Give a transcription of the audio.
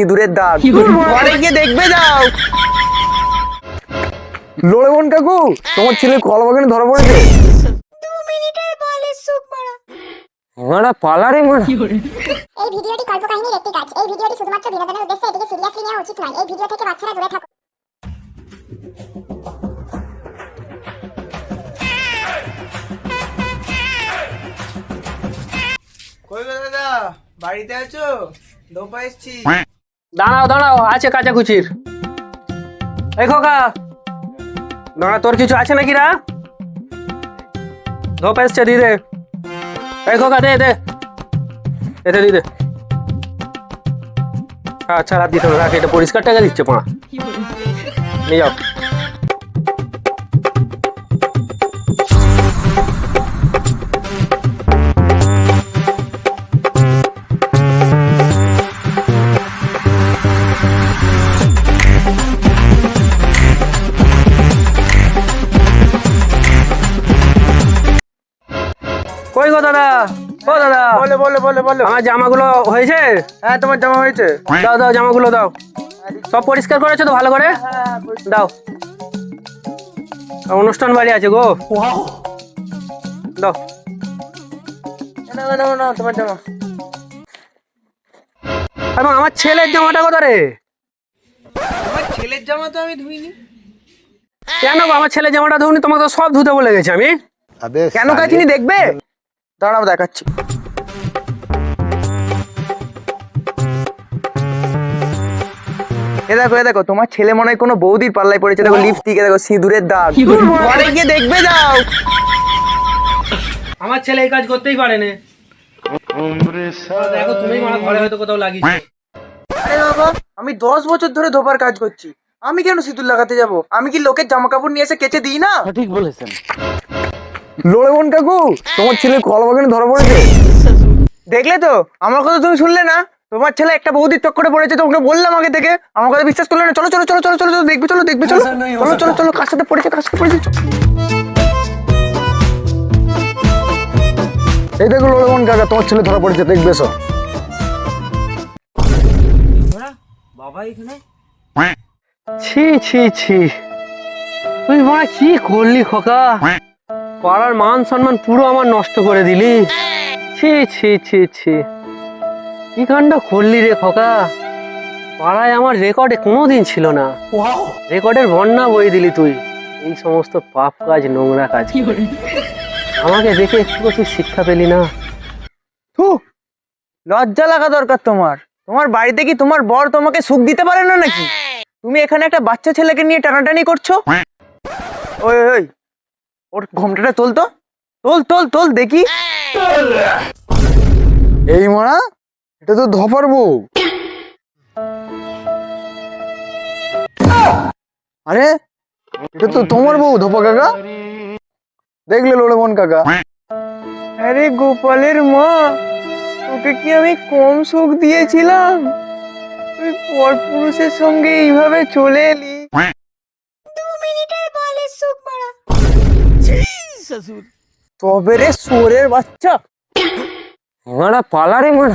ইঁদুরের দাগ ঘরে গিয়ে দেখবে যাও। লড়েবন কাকু, তোমার ছেলে কলা বাগানে ধরা পড়েছে। 2 মিনিটের বলের সুপ মারা। মারা পালারে মারা। এই ভিডিওটি কল্পকাহিনীর একটি কাজ। এই ভিডিওটি শুধুমাত্র বিনোদনের উদ্দেশ্যে, এটিকে সিরিয়াসলি নেওয়া উচিত নয়। এই ভিডিও থেকে বাচ্চারা দূরে থাকুন। কই গো দাদা, বাড়িতে আছো? ধোপা এসছি। দাঁড়াও দাঁড়াও, আছে কাচাকুচির। এই খোকা, দাঁড়া, তোর কিছু আছে নাকি রা? ধোপ এসছে, দি দে। এই খোকা, দে দে, এতে দি দে। আচ্ছা, রাত দিতে হবে, রাখ, এটা পরিষ্কার টাকা দিচ্ছে পাড়া। নিয়ে যাও। কই গো দাদা, ও দাদা, বলো বলো বলো বলো। আমার জামাগুলো হয়েছে? হ্যাঁ, তোমার জামা হয়েছে। দাও দাও, জামাগুলো দাও। সব পরিষ্কার করেছো তো ভালো করে? দাও। অনুষ্ঠান বাড়ি আছে গো, দাও। নাও নাও নাও, তোমার জামা। এবং আমার ছেলের জামাটা কোথা রে? আমার ছেলের জামা তো আমি ধুইনি। কেন গো, আমার ছেলের জামাটা ধুনি? তোমাকে তো সব ধুতে বলে গেছি আমি। কেন কাচিনি দেখবে? দাঁড়াও দেখাচ্ছি। এ দেখো, এ দেখো, তোমার ছেলে মনে হয় কোনো বৌদির পাল্লায় পড়েছে। দেখো লিপস্টিকে, দেখো সিঁদুরের দাগ ঘরে গিয়ে দেখবে যাও। আমার ছেলে এই কাজ করতেই পারে না। দেখো তুমি আমার ঘরে হয়তো কোথাও লাগিয়েছো। আরে বাবা, আমি 10 বছর ধরে ধোপার কাজ করছি, আমি কেন সিঁদুর লাগাতে যাব? আমি কি লোকের জামা কাপড় নিয়ে এসে কেচে দিই না? ঠিক বলেছেন। লড়েবন কাকু, তোমার ছেলে কলা বাগানে ধরা পড়েছে। দেখলে তো, আমার কথা তুমি শুনলে না? তোমার ছেলে একটা বৌদির চক্করে পড়েছে, তোমাকে বললাম আগে থেকে, আমার কথা বিশ্বাস করলে না। চলো চলো চলো চলো চলো চলো, দেখবে চলো দেখবে চলো চলো চলো চলো, কার সাথে পড়েছে কার সাথে পড়েছে। এই দেখো লড়েবন কাকা, তোমার ছেলে ধরা পড়েছে, দেখবে সব। ছি ছি ছি, তুই মনে কি করলি খোকা? পাড়ার মান সম্মান পুরো আমার নষ্ট করে দিলি। ছি ছি ছি ছি, কি কাণ্ড করলি রে খোকা? পাড়ায় আমার রেকর্ডে কোনোদিন ছিল না, রেকর্ডের বন্যা বই দিলি তুই। এই সমস্ত পাপ কাজ, নোংরা কাজ করে। আমাকে দেখে একটু তুই শিক্ষা পেলি না? থু, লজ্জা লাগা দরকার তোমার। তোমার বাড়িতে কি তোমার বর তোমাকে সুখ দিতে পারে না নাকি? তুমি এখানে একটা বাচ্চা ছেলেকে নিয়ে টানাটানি করছো। ওই ওই, ওর ঘোমটাটা তোল তো, তোল তোল তোল দেখি। এই মারা, এটা তো ধপার বউ। আরে এটা তো তোমার বউ ধপা কাকা। দেখলে লড়েবন কাকা? আরে গোপালের মা, তোকে কি আমি কম সুখ দিয়েছিলাম? তুই পরপুরুষের সঙ্গে এইভাবে চলে এলি। 2 মিনিটের বলের সুপ মারা। তবে রে শুয়োরের বাচ্চা। মারা পালারে মারা।